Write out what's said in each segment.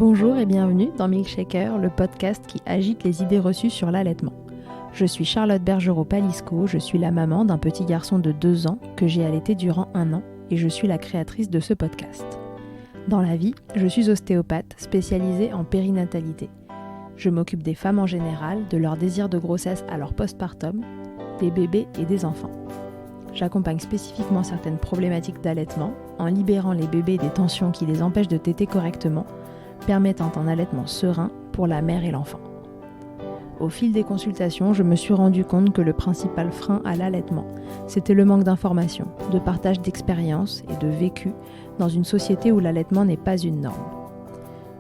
Bonjour et bienvenue dans Milkshaker, le podcast qui agite les idées reçues sur l'allaitement. Je suis Charlotte Bergerot-Palisco, je suis la maman d'un petit garçon de 2 ans que j'ai allaité durant 1 an et je suis la créatrice de ce podcast. Dans la vie, je suis ostéopathe spécialisée en périnatalité. Je m'occupe des femmes en général, de leur désir de grossesse à leur postpartum, des bébés et des enfants. J'accompagne spécifiquement certaines problématiques d'allaitement en libérant les bébés des tensions qui les empêchent de téter correctement, permettant un allaitement serein pour la mère et l'enfant. Au fil des consultations, je me suis rendu compte que le principal frein à l'allaitement, c'était le manque d'informations, de partage d'expériences et de vécu dans une société où l'allaitement n'est pas une norme.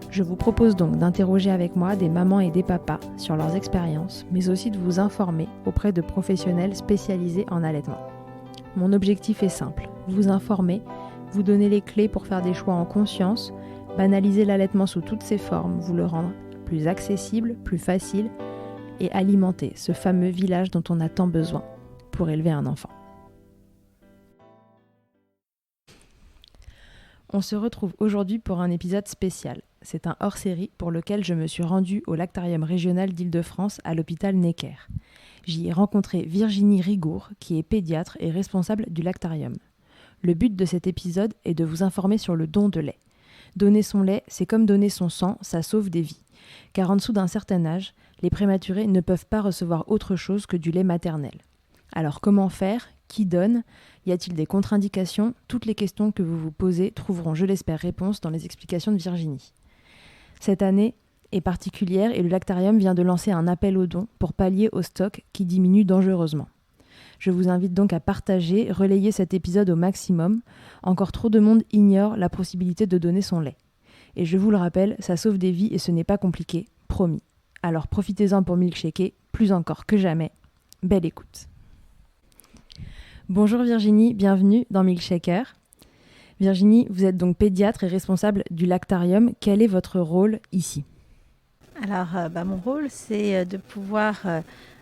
Je vous propose donc d'interroger avec moi des mamans et des papas sur leurs expériences, mais aussi de vous informer auprès de professionnels spécialisés en allaitement. Mon objectif est simple, vous informer, vous donner les clés pour faire des choix en conscience, banaliser l'allaitement sous toutes ses formes, vous le rendre plus accessible, plus facile et alimenter ce fameux village dont on a tant besoin pour élever un enfant. On se retrouve aujourd'hui pour un épisode spécial. C'est un hors-série pour lequel je me suis rendue au lactarium régional d'Île-de-France à l'hôpital Necker. J'y ai rencontré Virginie Rigour, qui est pédiatre et responsable du lactarium. Le but de cet épisode est de vous informer sur le don de lait. Donner son lait, c'est comme donner son sang, ça sauve des vies. Car en dessous d'un certain âge, les prématurés ne peuvent pas recevoir autre chose que du lait maternel. Alors comment faire ? Qui donne ? Y a-t-il des contre-indications ? Toutes les questions que vous vous posez trouveront, je l'espère, réponse dans les explications de Virginie. Cette année est particulière et le lactarium vient de lancer un appel aux dons pour pallier au stock qui diminue dangereusement. Je vous invite donc à partager, relayer cet épisode au maximum. Encore trop de monde ignore la possibilité de donner son lait. Et je vous le rappelle, ça sauve des vies et ce n'est pas compliqué, promis. Alors profitez-en pour milkshaker, plus encore que jamais. Belle écoute. Bonjour Virginie, bienvenue dans Milkshaker. Virginie, vous êtes donc pédiatre et responsable du lactarium. Quel est votre rôle ici ? Alors, mon rôle, c'est de pouvoir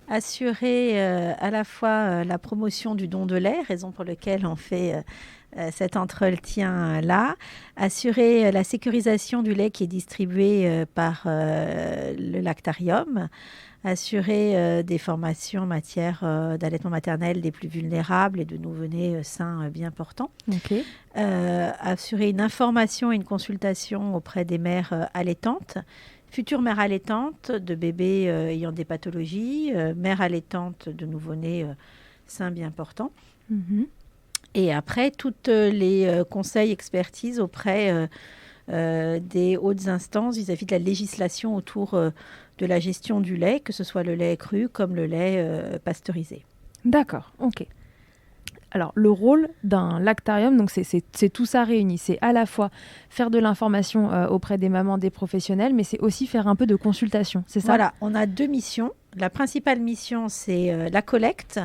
assurer à la fois la promotion du don de lait, raison pour laquelle on fait cet entretien-là, assurer la sécurisation du lait qui est distribué par le lactarium, assurer des formations en matière d'allaitement maternel des plus vulnérables et de nouveau-nés sains bien portants. Okay. Assurer une information et une consultation auprès des mères allaitantes, futures mères allaitantes de bébés ayant des pathologies, mères allaitantes de nouveau-nés sains bien portants. Mm-hmm. Et après, toutes les conseils, expertises auprès des hautes instances vis-à-vis de la législation autour de la gestion du lait, que ce soit le lait cru comme le lait pasteurisé. D'accord, ok. Alors, le rôle d'un lactarium, donc c'est tout ça réuni. C'est à la fois faire de l'information auprès des mamans, des professionnels, mais c'est aussi faire un peu de consultation, c'est ça ? Voilà, on a 2 missions. La principale mission, c'est la collecte,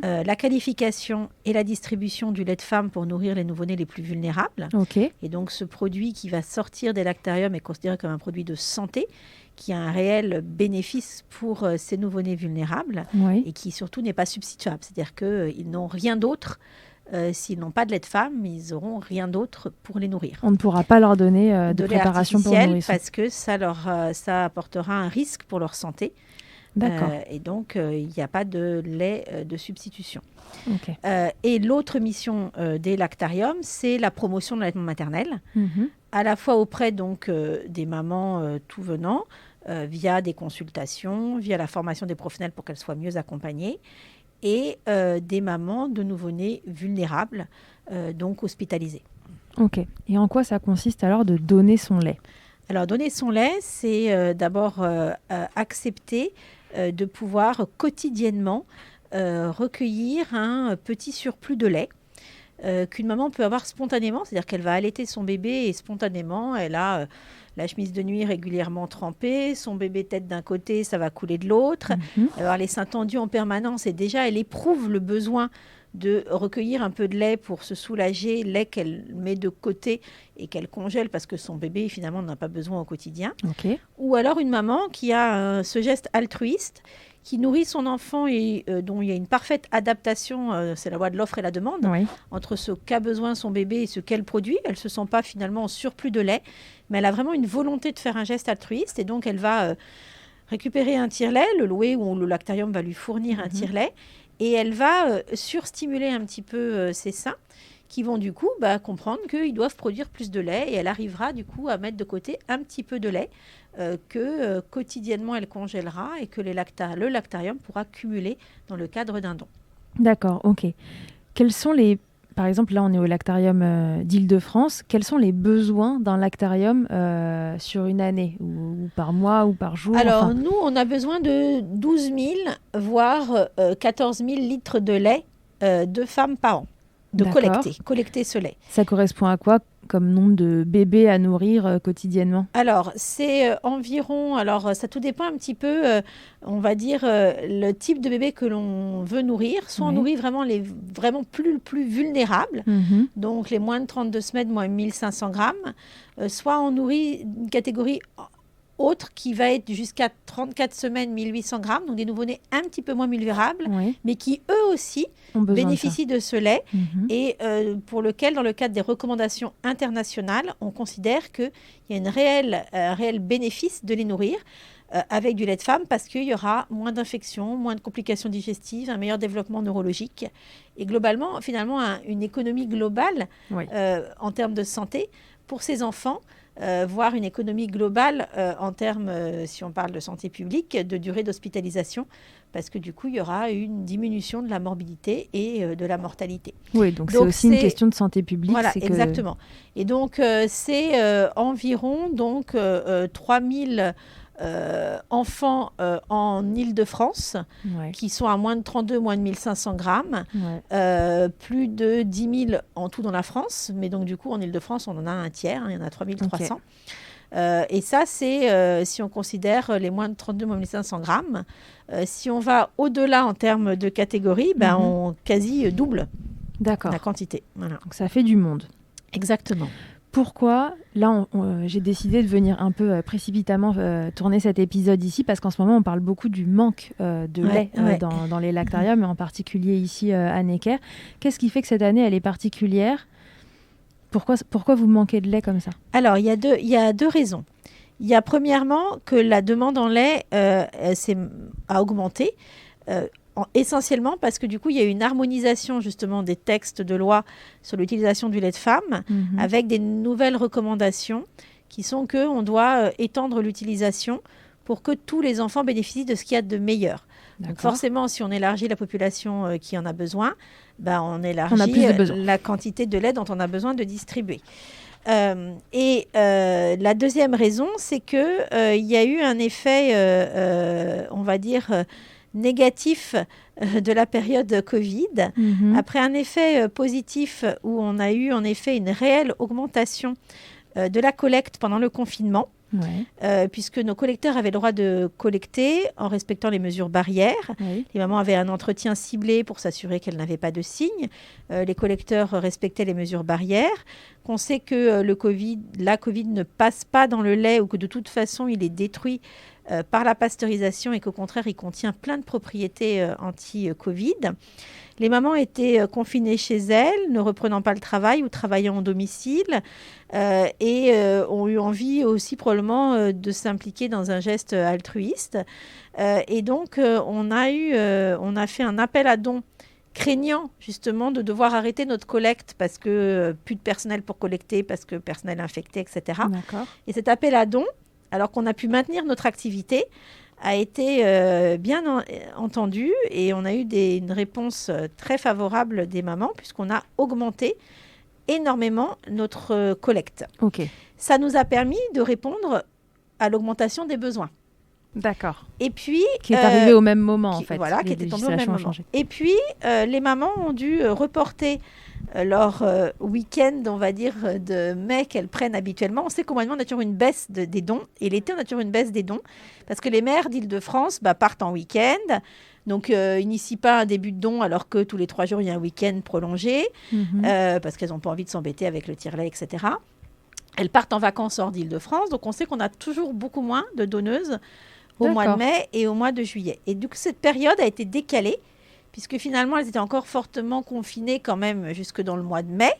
la qualification et la distribution du lait de femme pour nourrir les nouveau-nés les plus vulnérables. Okay. Et donc, ce produit qui va sortir des lactariums est considéré comme un produit de santé, qui a un réel bénéfice pour ces nouveau-nés vulnérables, oui. Et qui surtout n'est pas substituable. C'est-à-dire qu'ils n'ont rien d'autre. S'ils n'ont pas de lait de femme, ils n'auront rien d'autre pour les nourrir. On ne pourra pas leur donner de préparation pour le nourrisson. Parce que ça apportera un risque pour leur santé. D'accord. Et donc, il n'y a pas de lait de substitution. Okay. Et l'autre mission des lactariums, c'est la promotion de l'allaitement maternel, à la fois auprès donc, des mamans tout venant, via des consultations, via la formation des professionnels pour qu'elles soient mieux accompagnées, et des mamans de nouveau-nés vulnérables, donc hospitalisées. Ok. Et en quoi ça consiste alors de donner son lait ? Alors, donner son lait, c'est d'abord accepter de pouvoir quotidiennement recueillir un petit surplus de lait qu'une maman peut avoir spontanément, c'est-à-dire qu'elle va allaiter son bébé et spontanément, elle a la chemise de nuit régulièrement trempée, son bébé tête d'un côté, ça va couler de l'autre, avoir les seins tendus en permanence et déjà elle éprouve le besoin de recueillir un peu de lait pour se soulager, lait qu'elle met de côté et qu'elle congèle parce que son bébé finalement n'en a pas besoin au quotidien. Okay. Ou alors une maman qui a ce geste altruiste qui nourrit son enfant et dont il y a une parfaite adaptation, c'est la loi de l'offre et la demande, entre ce qu'a besoin son bébé et ce qu'elle produit. Elle ne se sent pas finalement en surplus de lait, mais elle a vraiment une volonté de faire un geste altruiste et donc elle va récupérer un tire-lait, le louer ou le lactarium va lui fournir un tire-lait et elle va surstimuler un petit peu ses seins qui vont du coup comprendre qu'ils doivent produire plus de lait et elle arrivera du coup à mettre de côté un petit peu de lait que quotidiennement elle congèlera et que le lactarium pourra cumuler dans le cadre d'un don. D'accord, ok. Quels sont par exemple, là on est au lactarium d'Île-de-France, quels sont les besoins d'un lactarium sur une année ou par mois ou par jour? Alors nous, on a besoin de 12 000 voire 14 000 litres de lait de femmes par an. De collecter ce lait. Ça correspond à quoi comme nombre de bébés à nourrir quotidiennement? Alors, c'est environ... Alors, ça tout dépend un petit peu, on va dire, le type de bébé que l'on veut nourrir. Soit on nourrit vraiment les plus vulnérables, donc les moins de 32 semaines, moins 1500 grammes. Soit on nourrit une catégorie autre qui va être jusqu'à 34 semaines, 1800 grammes, donc des nouveau-nés un petit peu moins vulnérables, mais qui eux aussi bénéficient de ce lait et pour lequel, dans le cadre des recommandations internationales, on considère qu'il y a un réel bénéfice de les nourrir avec du lait de femme parce qu'il y aura moins d'infections, moins de complications digestives, un meilleur développement neurologique et globalement, finalement, une économie globale en termes de santé pour ces enfants. Voire une économie globale en termes, si on parle de santé publique, de durée d'hospitalisation, parce que du coup, il y aura une diminution de la morbidité et de la mortalité. Oui, donc c'est aussi une question de santé publique. Voilà, exactement. Et donc, c'est environ 3 000 enfants en Île-de-France qui sont à moins de 32, moins de 1500 grammes, plus de 10 000 en tout dans la France, mais donc du coup en Île-de-France on en a un tiers, il y en a 3 300. Et ça c'est si on considère les moins de 32, moins de 1500 grammes. Si on va au-delà en termes de catégorie, on quasi double la quantité. Voilà. Donc ça fait du monde. Exactement. Pourquoi, là, j'ai décidé de venir un peu précipitamment tourner cet épisode ici, parce qu'en ce moment, on parle beaucoup du manque de lait dans les lactariums, et en particulier ici à Necker. Qu'est-ce qui fait que cette année, elle est particulière ? Pourquoi vous manquez de lait comme ça ? Alors, il y a deux raisons. Il y a premièrement que la demande en lait a augmenté, essentiellement parce que du coup il y a eu une harmonisation justement des textes de loi sur l'utilisation du lait de femme avec des nouvelles recommandations qui sont qu'on doit étendre l'utilisation pour que tous les enfants bénéficient de ce qu'il y a de meilleur. Donc forcément, si on élargit la population qui en a besoin, on élargit la quantité de lait dont on a besoin de distribuer. Et la deuxième raison, c'est que il y a eu un effet, on va dire, négatif de la période Covid, après un effet positif où on a eu en effet une réelle augmentation de la collecte pendant le confinement, puisque nos collecteurs avaient le droit de collecter en respectant les mesures barrières. Les mamans avaient un entretien ciblé pour s'assurer qu'elles n'avaient pas de signes. Les collecteurs respectaient les mesures barrières. Qu'on sait que la Covid ne passe pas dans le lait ou que de toute façon il est détruit par la pasteurisation et qu'au contraire, il contient plein de propriétés anti-Covid. Les mamans étaient confinées chez elles, ne reprenant pas le travail ou travaillant au domicile et ont eu envie aussi probablement de s'impliquer dans un geste altruiste. Et donc, on a fait un appel à dons craignant justement de devoir arrêter notre collecte parce que plus de personnel pour collecter, parce que personnel infecté, etc. Et cet appel à dons, alors qu'on a pu maintenir notre activité, a été bien entendu et on a eu une réponse très favorable des mamans puisqu'on a augmenté énormément notre collecte. Ça nous a permis de répondre à l'augmentation des besoins. D'accord. Et puis qui est arrivé au même moment en fait. Voilà, qui était tombé au même moment. Et puis les mamans ont dû reporter leur week-end, on va dire, de mai qu'elles prennent habituellement. On sait qu'au mois de mai, on a toujours une baisse des dons. Et l'été, on a toujours une baisse des dons. Parce que les mères d'Île-de-France partent en week-end. Donc, n'initient pas un début de don alors que tous les 3 jours, il y a un week-end prolongé. Parce qu'elles n'ont pas envie de s'embêter avec le tire-lait, etc. Elles partent en vacances hors d'Île-de-France. Donc, on sait qu'on a toujours beaucoup moins de donneuses au mois de mai et au mois de juillet. Et du coup, cette période a été décalée, puisque finalement, elles étaient encore fortement confinées quand même jusque dans le mois de mai.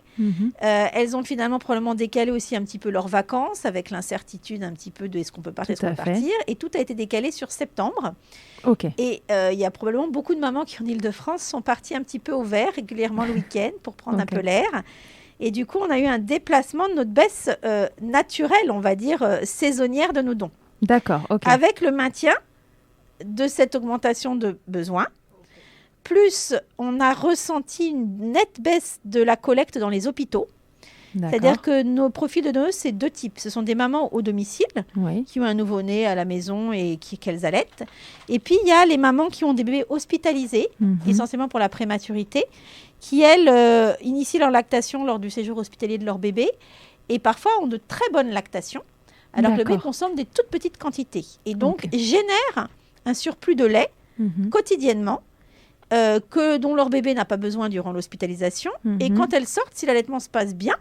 Elles ont finalement probablement décalé aussi un petit peu leurs vacances, avec l'incertitude un petit peu de est-ce qu'on peut partir, est-ce qu'on peut partir. Et tout a été décalé sur septembre. Et il y a probablement beaucoup de mamans qui, en Ile-de-France, sont parties un petit peu au vert régulièrement le week-end pour prendre un peu l'air. Et du coup, on a eu un déplacement de notre baisse naturelle, on va dire, saisonnière de nos dons. D'accord, Avec le maintien de cette augmentation de besoins. Plus, on a ressenti une nette baisse de la collecte dans les hôpitaux. C'est-à-dire que nos profils de donneuses, c'est 2 types. Ce sont des mamans au domicile qui ont un nouveau-né à la maison et qu'elles allaitent. Et puis, il y a les mamans qui ont des bébés hospitalisés, essentiellement pour la prématurité, qui, elles, initient leur lactation lors du séjour hospitalier de leur bébé et parfois ont de très bonnes lactations, alors que le bébé consomme des toutes petites quantités. Et donc, génère un surplus de lait quotidiennement, dont leur bébé n'a pas besoin durant l'hospitalisation. Et quand elles sortent, si l'allaitement se passe bien,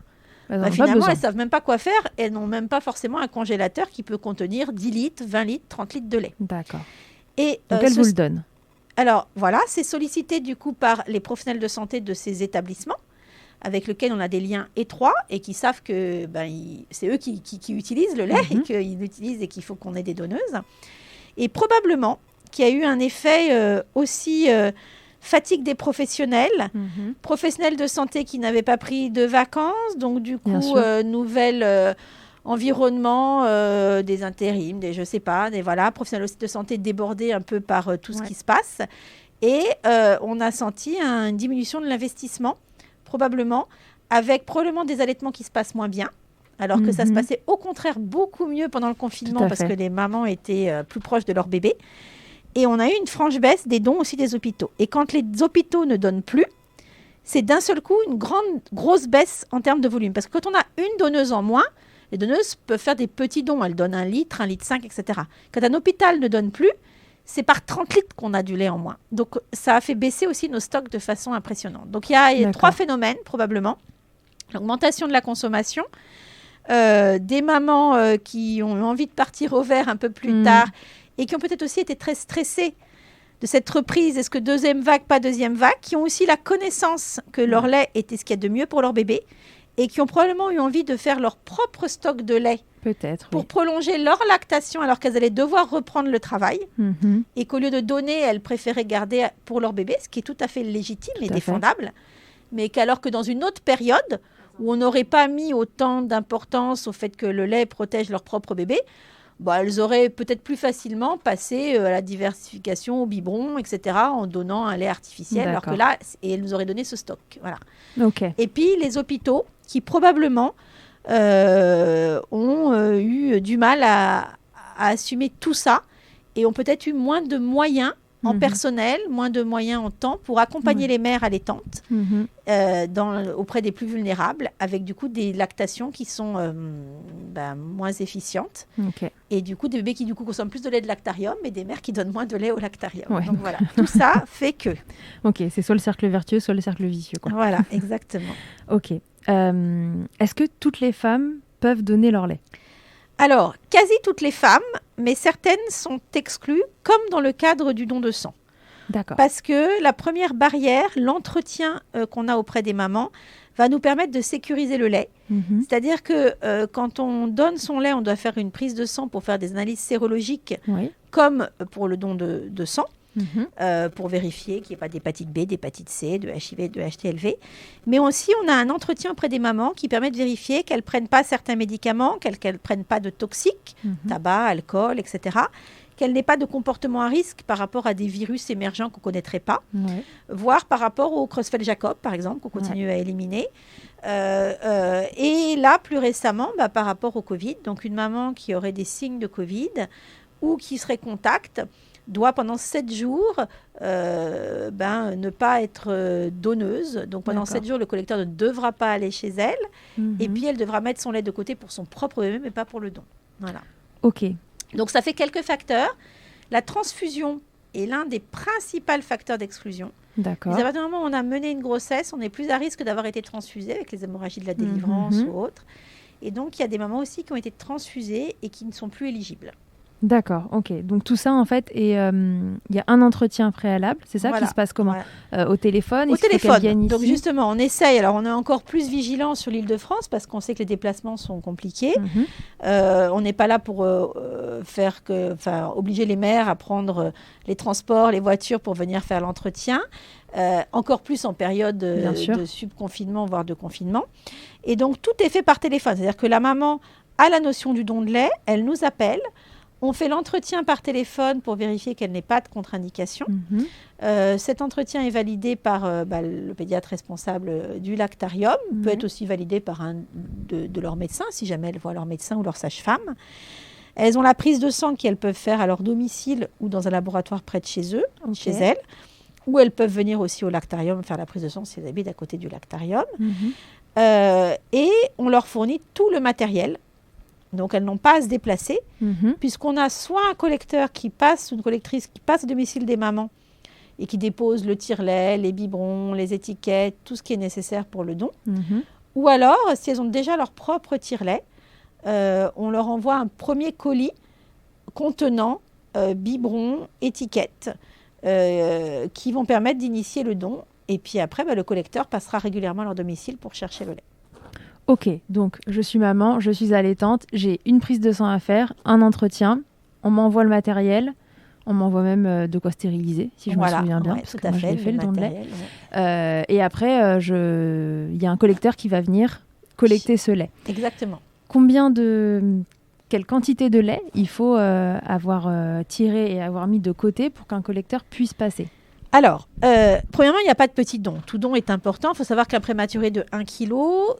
finalement, elles ne savent même pas quoi faire. Elles n'ont même pas forcément un congélateur qui peut contenir 10 litres, 20 litres, 30 litres de lait. D'accord. Et donc, elles vous le donnent. Alors, voilà, c'est sollicité du coup par les professionnels de santé de ces établissements avec lesquels on a des liens étroits et qui savent que c'est eux qui utilisent le lait et qu'ils l'utilisent et qu'il faut qu'on ait des donneuses. Et probablement qu'il y a eu un effet aussi... fatigue des professionnels, professionnels de santé qui n'avaient pas pris de vacances, donc du coup, nouvel environnement, des intérims, je sais pas, professionnels de santé débordés un peu par tout ce qui se passe. Et on a senti une diminution de l'investissement, probablement, avec probablement des allaitements qui se passent moins bien, alors que ça se passait au contraire beaucoup mieux pendant le confinement parce que les mamans étaient plus proches de leur bébé. Et on a eu une franche baisse des dons aussi des hôpitaux. Et quand les hôpitaux ne donnent plus, c'est d'un seul coup une grosse baisse en termes de volume. Parce que quand on a une donneuse en moins, les donneuses peuvent faire des petits dons. Elles donnent 1 litre, 1,5 litre, etc. Quand un hôpital ne donne plus, c'est par 30 litres qu'on a du lait en moins. Donc, ça a fait baisser aussi nos stocks de façon impressionnante. Donc, il y a 3 phénomènes, probablement. L'augmentation de la consommation, des mamans qui ont eu envie de partir au vert un peu plus tard, et qui ont peut-être aussi été très stressés de cette reprise, est-ce que deuxième vague, pas deuxième vague, qui ont aussi la connaissance que leur lait était ce qu'il y a de mieux pour leur bébé, et qui ont probablement eu envie de faire leur propre stock de lait pour prolonger leur lactation alors qu'elles allaient devoir reprendre le travail, et qu'au lieu de donner, elles préféraient garder pour leur bébé, ce qui est tout à fait légitime et défendable, mais qu'alors que dans une autre période, où on n'aurait pas mis autant d'importance au fait que le lait protège leur propre bébé, elles auraient peut-être plus facilement passé à la diversification au biberon, etc., en donnant un lait artificiel, alors que là, elles nous auraient donné ce stock. Voilà. Et puis, les hôpitaux qui probablement ont eu du mal à assumer tout ça et ont peut-être eu moins de moyens en personnel, moins de moyens en temps pour accompagner les mères allaitantes auprès des plus vulnérables, avec du coup des lactations qui sont moins efficientes. Et du coup, des bébés qui du coup consomment plus de lait de lactarium, mais des mères qui donnent moins de lait au lactarium. Donc voilà, tout ça fait que... c'est soit le cercle vertueux, soit le cercle vicieux. Voilà, exactement. Est-ce que toutes les femmes peuvent donner leur lait ? Alors, quasi toutes les femmes, mais certaines sont exclues, comme dans le cadre du don de sang. Parce que la première barrière, l'entretien qu'on a auprès des mamans, va nous permettre de sécuriser le lait. C'est-à-dire que quand on donne son lait, on doit faire une prise de sang pour faire des analyses sérologiques, comme pour le don de sang. Pour vérifier qu'il n'y ait pas d'hépatite B, d'hépatite C, de HIV, de HTLV. Mais aussi, on a un entretien auprès des mamans qui permet de vérifier qu'elles ne prennent pas certains médicaments, qu'elles ne prennent pas de toxiques, tabac, alcool, etc., qu'elles n'aient pas de comportement à risque par rapport à des virus émergents qu'on ne connaîtrait pas, voire par rapport au Creutzfeldt-Jakob, par exemple, qu'on continue à éliminer. Et là, plus récemment, par rapport au Covid, donc une maman qui aurait des signes de Covid ou qui serait contact, doit pendant 7 jours ne pas être donneuse. Donc pendant 7 jours, le collecteur ne devra pas aller chez elle. Et puis elle devra mettre son lait de côté pour son propre bébé, mais pas pour le don. Voilà. Donc ça fait quelques facteurs. La transfusion est l'un des principaux facteurs d'exclusion. À partir du moment où on a mené une grossesse, on est plus à risque d'avoir été transfusé avec les hémorragies de la délivrance ou autres. Et donc il y a des mamans aussi qui ont été transfusées et qui ne sont plus éligibles. D'accord, ok. Donc tout ça, en fait, il y a un entretien préalable, c'est ça qui se passe comment au téléphone? Au téléphone. Ici Donc justement, on essaye. Alors on est encore plus vigilant sur l'Île-de-France parce qu'on sait que les déplacements sont compliqués. On n'est pas là pour obliger les maires à prendre les transports, les voitures pour venir faire l'entretien. Encore plus en période de subconfinement, voire de confinement. Et donc tout est fait par téléphone. C'est-à-dire que la maman a la notion du don de lait, elle nous appelle. On fait l'entretien par téléphone pour vérifier qu'elle n'ait pas de contre-indication. Cet entretien est validé par le pédiatre responsable du lactarium. Peut être aussi validé par un de leurs médecins, si jamais elles voient leur médecin ou leur sage-femme. Elles ont la prise de sang qu'elles peuvent faire à leur domicile ou dans un laboratoire près de chez eux, chez elles. Ou elles peuvent venir aussi au lactarium faire la prise de sang si elles habitent à côté du lactarium. Et on leur fournit tout le matériel. Donc, elles n'ont pas à se déplacer, puisqu'on a soit un collecteur une collectrice qui passe au domicile des mamans et qui dépose le tire-lait, les biberons, les étiquettes, tout ce qui est nécessaire pour le don. Ou alors, si elles ont déjà leur propre tire-lait, on leur envoie un premier colis contenant biberons, étiquettes, qui vont permettre d'initier le don. Et puis après, le collecteur passera régulièrement à leur domicile pour chercher le lait. Ok, donc je suis maman, je suis allaitante, j'ai une prise de sang à faire, un entretien, on m'envoie le matériel, on m'envoie même de quoi stériliser, si je me souviens bien, parce que moi je l'ai fait, le don de lait. Et après, il y a un collecteur qui va venir collecter ce lait. Exactement. Quelle quantité de lait il faut avoir tiré et avoir mis de côté pour qu'un collecteur puisse passer? Alors, premièrement, il n'y a pas de petit don. Tout don est important. Il faut savoir qu'un prématuré de 1 kg,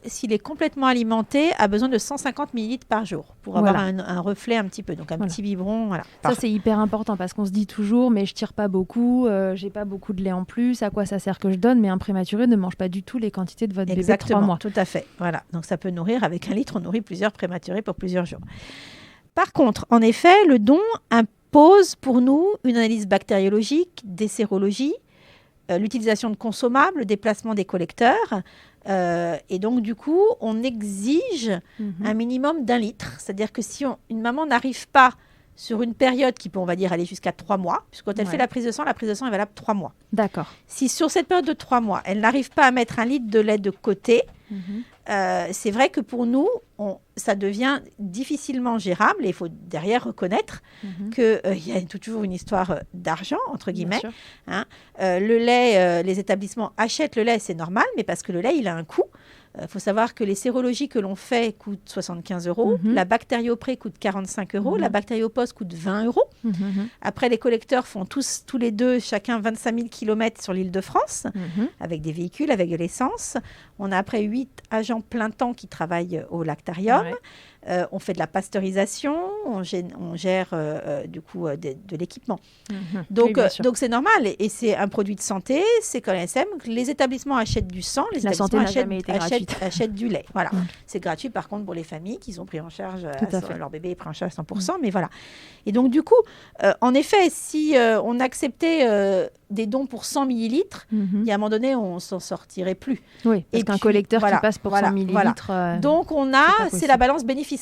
s'il est complètement alimenté, a besoin de 150 ml par jour pour avoir un reflet un petit peu. Donc, un petit biberon. Voilà. Ça, c'est hyper important parce qu'on se dit toujours, mais je tire pas beaucoup, j'ai pas beaucoup de lait en plus, à quoi ça sert que je donne? Mais un prématuré ne mange pas du tout les quantités de votre bébé de 3 mois. Tout à fait. Voilà. Donc, ça peut nourrir, avec 1 litre, on nourrit plusieurs prématurés pour plusieurs jours. Par contre, en effet, le don pose pour nous une analyse bactériologique, des sérologies, l'utilisation de consommables, le déplacement des collecteurs. Et donc, du coup, on exige un minimum d'1 litre. C'est-à-dire que si une maman n'arrive pas sur une période qui peut, on va dire, aller jusqu'à 3 mois, puisque quand elle fait la prise de sang est valable 3 mois. D'accord. Si sur cette période de 3 mois, elle n'arrive pas à mettre 1 litre de lait de côté, c'est vrai que pour nous, ça devient difficilement gérable et il faut derrière reconnaître qu'il y a toujours une histoire d'argent, entre guillemets. Le lait, les établissements achètent le lait, c'est normal, mais parce que le lait, il a un coût. Il faut savoir que les sérologies que l'on fait coûtent 75 €, la bactériopré coûte 45 €, la bactériopos coûte 20 €. Après, les collecteurs font tous les deux, chacun 25 000 km sur l'Île-de-France, avec des véhicules, avec de l'essence. On a après 8 agents plein temps qui travaillent au lactarium. On fait de la pasteurisation, on gère du coup de l'équipement. Donc c'est normal et c'est un produit de santé, c'est comme l'ASM. Les établissements achètent du sang, les établissements achètent du lait. Voilà. C'est gratuit par contre pour les familles qui ont pris en charge, leur bébé est pris en charge à 100%, mais voilà. Et donc du coup, en effet, si on acceptait des dons pour 100 millilitres, il y a un moment donné, on ne s'en sortirait plus. Oui, parce qu'un collecteur qui passe pour 100 millilitres... Donc c'est la balance bénéfice-risque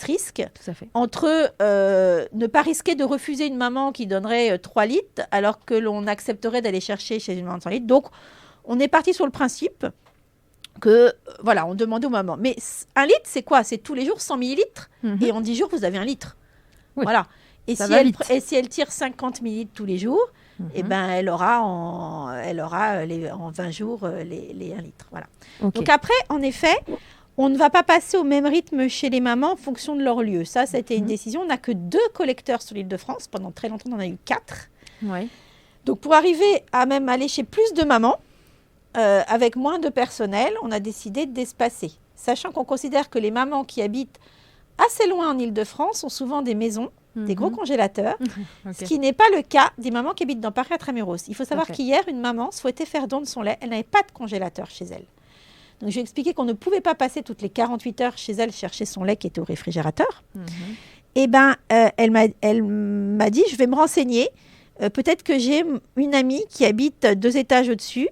entre ne pas risquer de refuser une maman qui donnerait 3 litres alors que l'on accepterait d'aller chercher chez une maman de 100 litres. Donc, on est parti sur le principe que, on demandait aux mamans. Mais 1 litre, c'est quoi? C'est tous les jours 100 millilitres et en 10 jours, vous avez 1 litre. Oui. Voilà. Et si elle tire 50 millilitres tous les jours, elle aura en 20 jours les 1 litre. Voilà. Donc après, en effet... On ne va pas passer au même rythme chez les mamans en fonction de leur lieu. Ça a été une décision. On n'a que 2 collecteurs sur l'Île-de-France. Pendant très longtemps, on en a eu 4. Donc, pour arriver à même aller chez plus de mamans, avec moins de personnel, on a décidé d'espacer. Sachant qu'on considère que les mamans qui habitent assez loin en Île-de-France ont souvent des maisons, des gros congélateurs, ce qui n'est pas le cas des mamans qui habitent dans Paris Intramuros. Il faut savoir qu'hier, une maman souhaitait faire don de son lait. Elle n'avait pas de congélateur chez elle. Donc, je lui ai expliqué qu'on ne pouvait pas passer toutes les 48 heures chez elle chercher son lait qui était au réfrigérateur. Et elle m'a dit, je vais me renseigner. Peut-être que j'ai une amie qui habite 2 étages au-dessus,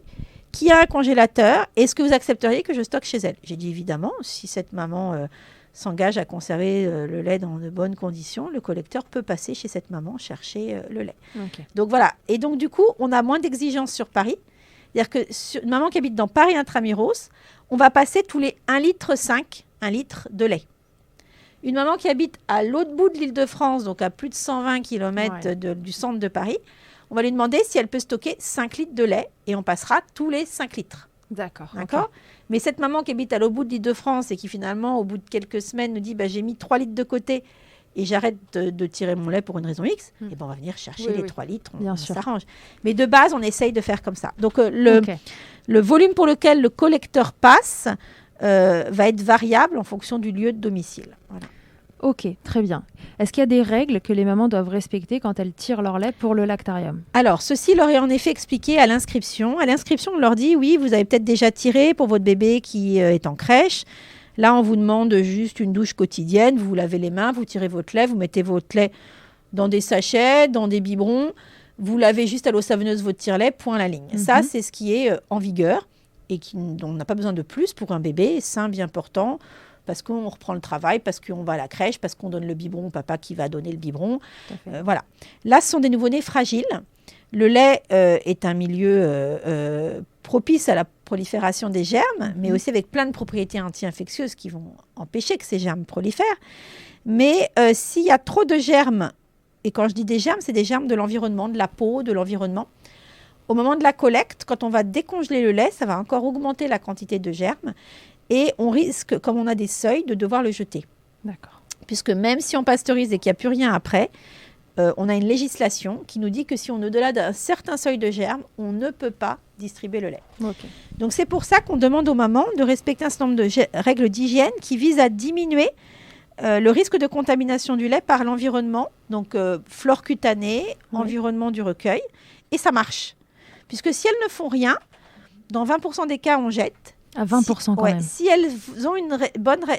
qui a un congélateur. Est-ce que vous accepteriez que je stocke chez elle? J'ai dit évidemment, si cette maman s'engage à conserver le lait dans de bonnes conditions, le collecteur peut passer chez cette maman chercher le lait. Ok. Donc voilà. Et donc du coup, on a moins d'exigences sur Paris. C'est-à-dire que une maman qui habite dans Paris intramuros, on va passer tous les 1,5 litre, 1 litre de lait. Une maman qui habite à l'autre bout de l'Île-de-France, donc à plus de 120 km du centre de Paris, on va lui demander si elle peut stocker 5 litres de lait et on passera tous les 5 litres. D'accord. D'accord. Ok. Mais cette maman qui habite à l'autre bout de l'Île-de-France et qui finalement, au bout de quelques semaines, nous dit j'ai mis 3 litres de côté et j'arrête de tirer mon lait pour une raison X, et ben on va venir chercher les 3 litres, on s'arrange. Mais de base, on essaye de faire comme ça. Donc le volume pour lequel le collecteur passe va être variable en fonction du lieu de domicile. Voilà. Ok, très bien. Est-ce qu'il y a des règles que les mamans doivent respecter quand elles tirent leur lait pour le lactarium? Alors, ceci leur est en effet expliqué à l'inscription. À l'inscription, on leur dit, oui, vous avez peut-être déjà tiré pour votre bébé qui est en crèche. Là, on vous demande juste une douche quotidienne. Vous vous lavez les mains, vous tirez votre lait, vous mettez votre lait dans des sachets, dans des biberons. Vous lavez juste à l'eau savonneuse votre tire-lait, point à la ligne. Ça, c'est ce qui est en vigueur et dont on n'a pas besoin de plus pour un bébé sain, bien portant, parce qu'on reprend le travail, parce qu'on va à la crèche, parce qu'on donne le biberon au papa qui va donner le biberon. Voilà. Là, ce sont des nouveau-nés fragiles. Le lait est un milieu propice à la prolifération des germes, mais aussi avec plein de propriétés anti-infectieuses qui vont empêcher que ces germes prolifèrent. Mais s'il y a trop de germes, et quand je dis des germes, c'est des germes de l'environnement, de la peau, de l'environnement. Au moment de la collecte, quand on va décongeler le lait, ça va encore augmenter la quantité de germes. Et on risque, comme on a des seuils, de devoir le jeter. D'accord. Puisque même si on pasteurise et qu'il n'y a plus rien après, on a une législation qui nous dit que si on est au-delà d'un certain seuil de germes, on ne peut pas distribuer le lait. Okay. Donc c'est pour ça qu'on demande aux mamans de respecter un certain nombre de règles d'hygiène qui visent à diminuer le risque de contamination du lait par l'environnement, donc flore cutanée, environnement du recueil, et ça marche. Puisque si elles ne font rien, dans 20% des cas, on jette. À 20% quand même. Si elles ont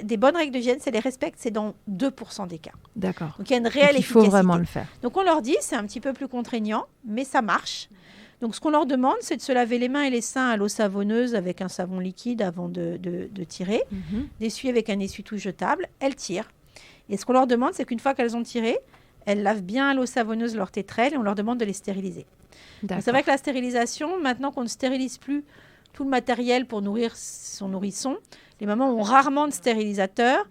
des bonnes règles d'hygiène, c'est les respectent, c'est dans 2% des cas. D'accord. Donc il y a une réelle efficacité. Il faut vraiment le faire. Donc on leur dit, c'est un petit peu plus contraignant, mais ça marche. Donc ce qu'on leur demande, c'est de se laver les mains et les seins à l'eau savonneuse avec un savon liquide avant de tirer, d'essuyer avec un essuie-tout jetable. Elles tirent. Et ce qu'on leur demande, c'est qu'une fois qu'elles ont tiré, elles lavent bien à l'eau savonneuse leurs tétrelles et on leur demande de les stériliser. C'est vrai que la stérilisation, maintenant qu'on ne stérilise plus tout le matériel pour nourrir son nourrisson, les mamans ont rarement de stérilisateur.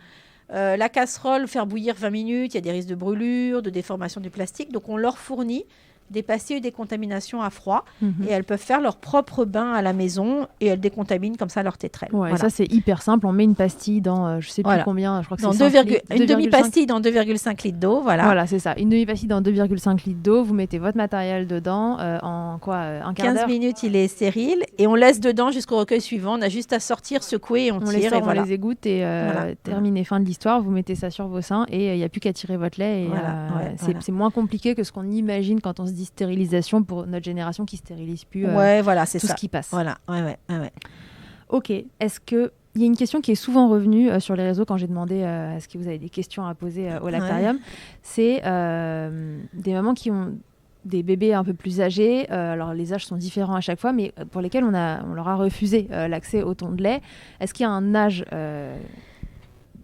La casserole, faire bouillir 20 minutes, il y a des risques de brûlure, de déformation du plastique. Donc, on leur fournit des pastilles et des contaminations à froid. Et elles peuvent faire leur propre bain à la maison et elles décontaminent comme ça leur tétrelle. Ouais, ça, c'est hyper simple. On met une pastille dans, je ne sais plus combien, je crois que c'est une demi-pastille dans 2,5 litres d'eau. Voilà, c'est ça. Une demi-pastille dans 2,5 litres d'eau. Vous mettez votre matériel dedans un quart d'heure. 15 minutes, il est stérile. Et on laisse dedans jusqu'au recueil suivant. On a juste à sortir, secouer et on tire. On les égoutte et terminé, fin de l'histoire. Vous mettez ça sur vos seins et il n'y a plus qu'à tirer votre lait. Et, c'est moins compliqué que ce qu'on imagine quand on se dit stérilisation pour notre génération qui stérilise plus c'est tout ça. Ce qui passe. Voilà, Ok, est-ce que il y a une question qui est souvent revenue sur les réseaux quand j'ai demandé est-ce que vous avez des questions à poser au lactarium, c'est des mamans qui ont des bébés un peu plus âgés, alors les âges sont différents à chaque fois, mais pour lesquels on leur a refusé l'accès au ton de lait. Est-ce qu'il y a un âge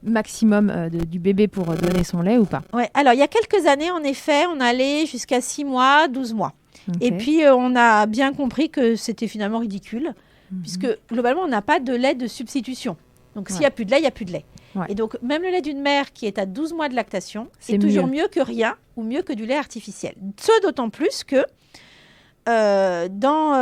maximum du bébé pour donner son lait ou pas? Ouais, alors il y a quelques années, en effet, on allait jusqu'à 6 mois, 12 mois. Okay. Et puis, on a bien compris que c'était finalement ridicule, puisque globalement, on n'a pas de lait de substitution. Donc, s'il n'y a plus de lait, il n'y a plus de lait. Ouais. Et donc, même le lait d'une mère qui est à 12 mois de lactation est toujours mieux que rien ou mieux que du lait artificiel. Ce d'autant plus que dans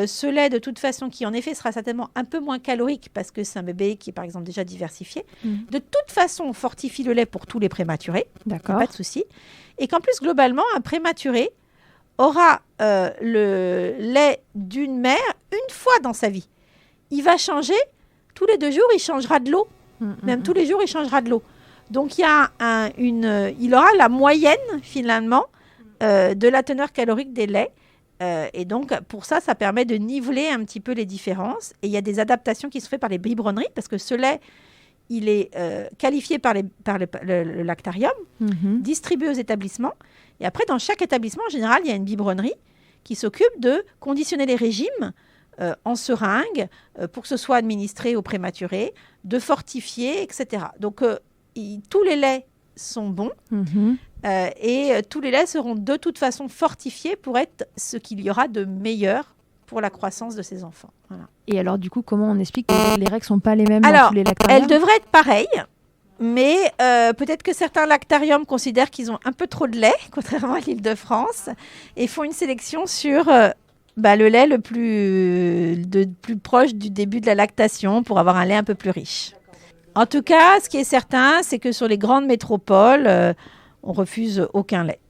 ce lait, de toute façon, qui en effet sera certainement un peu moins calorique parce que c'est un bébé qui est par exemple déjà diversifié, de toute façon, on fortifie le lait pour tous les prématurés. D'accord. Pas de souci. Et qu'en plus, globalement, un prématuré aura le lait d'une mère une fois dans sa vie. Il va changer, tous les 2 jours, il changera de l'eau. Même tous les jours, il changera de l'eau. Donc, il aura la moyenne, finalement, de la teneur calorique des laits. Et donc, pour ça, ça permet de niveler un petit peu les différences. Et il y a des adaptations qui se font par les biberonneries, parce que ce lait, il est qualifié par le lactarium, distribué aux établissements. Et après, dans chaque établissement, en général, il y a une biberonnerie qui s'occupe de conditionner les régimes en seringue pour que ce soit administré aux prématurés, de fortifier, etc. Donc, tous les laits sont bons et tous les laits seront de toute façon fortifiés pour être ce qu'il y aura de meilleur pour la croissance de ces enfants. Voilà. Et alors, du coup, comment on explique que les règles ne sont pas les mêmes dans tous les lactariums ? Elles devraient être pareilles. Mais peut-être que certains lactariums considèrent qu'ils ont un peu trop de lait, contrairement à l'Île-de-France, et font une sélection sur le lait le plus proche du début de la lactation pour avoir un lait un peu plus riche. En tout cas, ce qui est certain, c'est que sur les grandes métropoles, on refuse aucun lait.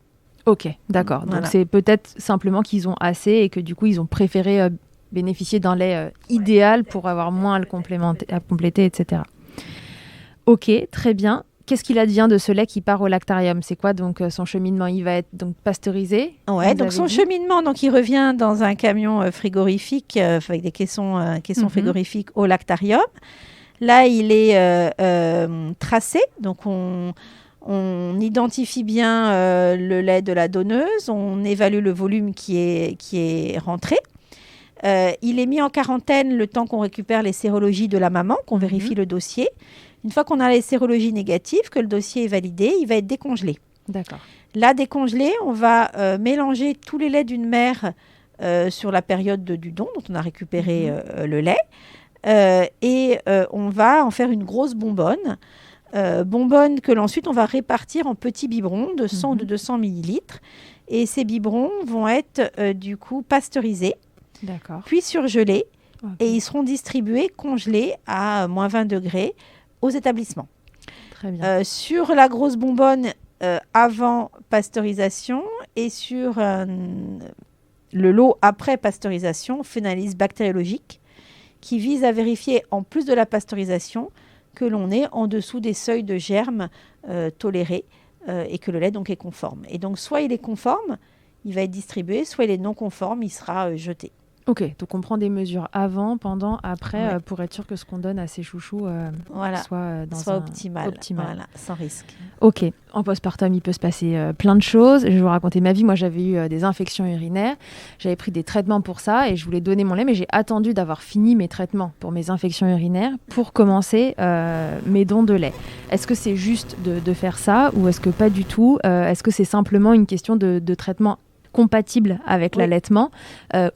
Ok, d'accord. Donc c'est peut-être simplement qu'ils ont assez et que du coup, ils ont préféré bénéficier d'un lait idéal pour avoir moins à compléter, etc. Ok, très bien. Qu'est-ce qu'il advient de ce lait qui part au lactarium ? C'est quoi donc son cheminement ? Il va être donc pasteurisé ? Ouais, donc son cheminement, donc il revient dans un camion frigorifique avec des caissons frigorifiques au lactarium. Là, il est tracé, donc on identifie bien le lait de la donneuse, on évalue le volume qui est rentré. Il est mis en quarantaine le temps qu'on récupère les sérologies de la maman, qu'on vérifie le dossier. Une fois qu'on a les sérologies négatives, que le dossier est validé, il va être décongelé. D'accord. Là, décongelé, on va mélanger tous les laits d'une mère sur la période du don, dont on a récupéré le lait. Et on va en faire une grosse bonbonne. Bonbonne que ensuite on va répartir en petits biberons de 100 ou de 200 millilitres. Et ces biberons vont être du coup pasteurisés, puis surgelés. Et ils seront distribués, congelés à moins 20 degrés aux établissements. Très bien. Sur la grosse bonbonne avant pasteurisation et sur le lot après pasteurisation, on fait une analyse bactériologique qui vise à vérifier, en plus de la pasteurisation, que l'on est en dessous des seuils de germes tolérés et que le lait donc est conforme. Et donc, soit il est conforme, il va être distribué, soit il est non conforme, il sera jeté. Ok, donc on prend des mesures avant, pendant, après, pour être sûr que ce qu'on donne à ces chouchous soit optimal. Voilà, sans risque. Ok, en postpartum, il peut se passer plein de choses. Je vais vous raconter ma vie. Moi, j'avais eu des infections urinaires. J'avais pris des traitements pour ça et je voulais donner mon lait, mais j'ai attendu d'avoir fini mes traitements pour mes infections urinaires pour commencer mes dons de lait. Est-ce que c'est juste de faire ça ou est-ce que pas du tout ? Est-ce que c'est simplement une question de traitement compatible avec l'allaitement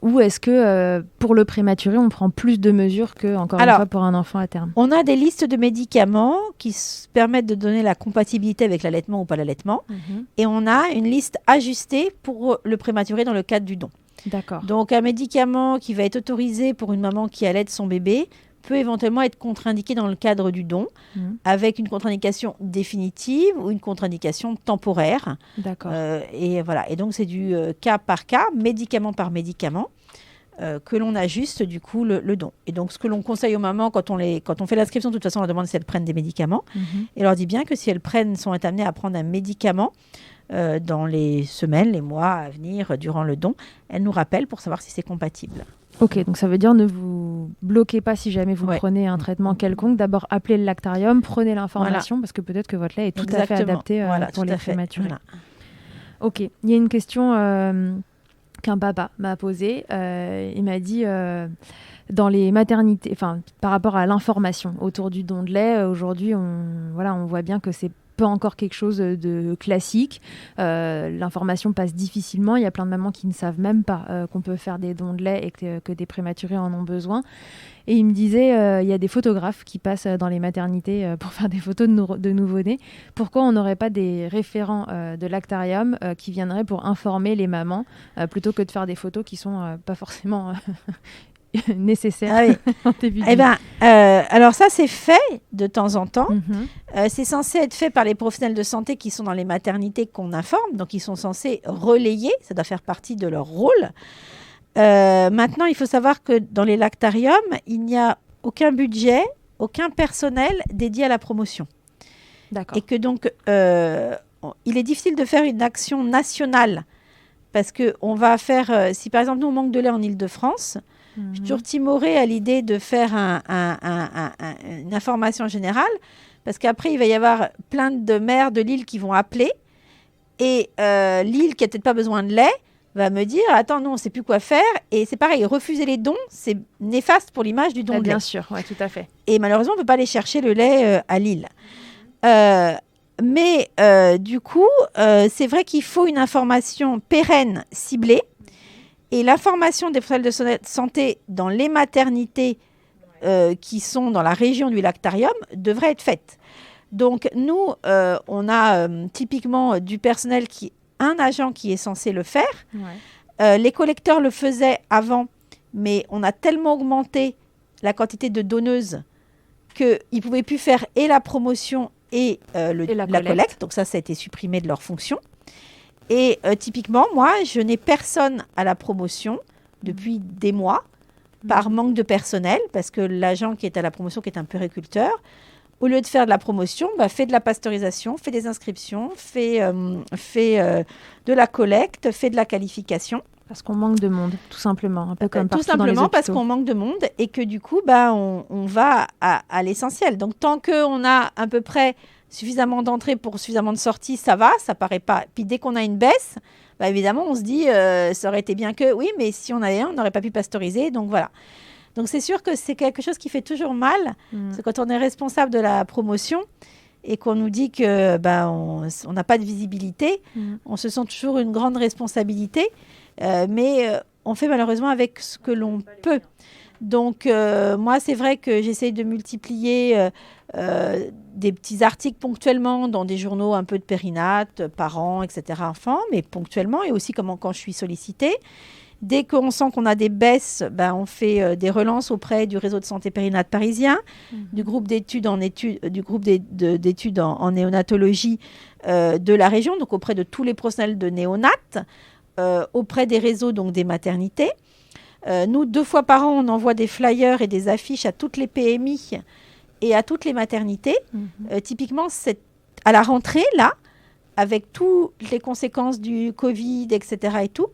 ou est-ce que pour le prématuré on prend plus de mesures que une fois pour un enfant à terme ? On a des listes de médicaments qui permettent de donner la compatibilité avec l'allaitement ou pas l'allaitement et on a une liste ajustée pour le prématuré dans le cadre du don. D'accord. Donc un médicament qui va être autorisé pour une maman qui allaite son bébé peut éventuellement être contre-indiqué dans le cadre du don avec une contre-indication définitive ou une contre-indication temporaire. D'accord. Et voilà. Et donc, c'est du cas par cas, médicament par médicament, que l'on ajuste du coup le don. Et donc, ce que l'on conseille aux mamans quand on fait l'inscription, de toute façon, on leur demande si elles prennent des médicaments. Et on leur dit bien que si elles sont amenées à prendre un médicament dans les semaines, les mois à venir, durant le don, elles nous rappellent pour savoir si c'est compatible. Ok, donc ça veut dire ne vous bloquez pas si jamais vous prenez un traitement quelconque. D'abord, appelez le lactarium, prenez l'information parce que peut-être que votre lait est tout à fait adapté pour les prématurés. Voilà. Ok, il y a une question qu'un papa m'a posée. Il m'a dit dans les maternités, par rapport à l'information autour du don de lait, aujourd'hui, on voit bien que c'est pas encore quelque chose de classique. L'information passe difficilement. Il y a plein de mamans qui ne savent même pas qu'on peut faire des dons de lait et que des prématurés en ont besoin. Et il me disait, il y a des photographes qui passent dans les maternités pour faire des photos de nouveau-nés. Pourquoi on n'aurait pas des référents de lactarium qui viendraient pour informer les mamans plutôt que de faire des photos qui sont pas forcément nécessaire en début de vie. Alors ça, c'est fait de temps en temps. C'est censé être fait par les professionnels de santé qui sont dans les maternités qu'on informe. Donc, ils sont censés relayer. Ça doit faire partie de leur rôle. Maintenant, il faut savoir que dans les lactariums, il n'y a aucun budget, aucun personnel dédié à la promotion. D'accord. Et que donc, il est difficile de faire une action nationale parce qu'on va faire... si par exemple, nous, on manque de lait en Île-de-France... Je suis toujours timorée à l'idée de faire une information générale parce qu'après, il va y avoir plein de mères de Lille qui vont appeler et Lille, qui n'a peut-être pas besoin de lait, va me dire « Attends, nous, on ne sait plus quoi faire. » Et c'est pareil, refuser les dons, c'est néfaste pour l'image du don de lait. Bien sûr, oui, tout à fait. Et malheureusement, on ne peut pas aller chercher le lait à Lille. Mais du coup, c'est vrai qu'il faut une information pérenne, ciblée. Et l'information des professionnels de santé dans les maternités qui sont dans la région du Lactarium devrait être faite. Donc, nous, on a typiquement du personnel, un agent qui est censé le faire. Ouais. Les collecteurs le faisaient avant, mais on a tellement augmenté la quantité de donneuses qu'ils ne pouvaient plus faire et la promotion et la collecte. Donc ça a été supprimé de leur fonction. Et typiquement, moi, je n'ai personne à la promotion depuis des mois par manque de personnel, parce que l'agent qui est à la promotion, qui est un puériculteur, au lieu de faire de la promotion, fait de la pasteurisation, fait des inscriptions, fait de la collecte, fait de la qualification. Parce qu'on manque de monde, tout simplement, un peu comme partout tout simplement dans les parce qu'on manque de monde et que du coup, on va à l'essentiel. Donc, tant qu'on a à peu près suffisamment d'entrées pour suffisamment de sorties, ça va, ça paraît pas. Puis dès qu'on a une baisse, évidemment, on se dit, ça aurait été bien que, oui, mais si on avait on n'aurait pas pu pasteuriser. Donc, voilà. Donc, c'est sûr que c'est quelque chose qui fait toujours mal. C'est quand on est responsable de la promotion et qu'on nous dit que on n'a pas de visibilité, on se sent toujours une grande responsabilité. Mais on fait malheureusement avec ce que l'on peut. Donc, moi, c'est vrai que j'essaye de multiplier des petits articles ponctuellement dans des journaux un peu de périnate, parents, etc., enfants, mais ponctuellement, et aussi quand je suis sollicitée. Dès qu'on sent qu'on a des baisses, on fait des relances auprès du réseau de santé périnate parisien, du groupe d'études en néonatologie de la région, donc auprès de tous les professionnels de néonates, auprès des réseaux, donc des maternités. Nous, 2 fois par an, on envoie des flyers et des affiches à toutes les PMI et à toutes les maternités. Typiquement, c'est à la rentrée, là, avec toutes les conséquences du Covid, etc. et tout,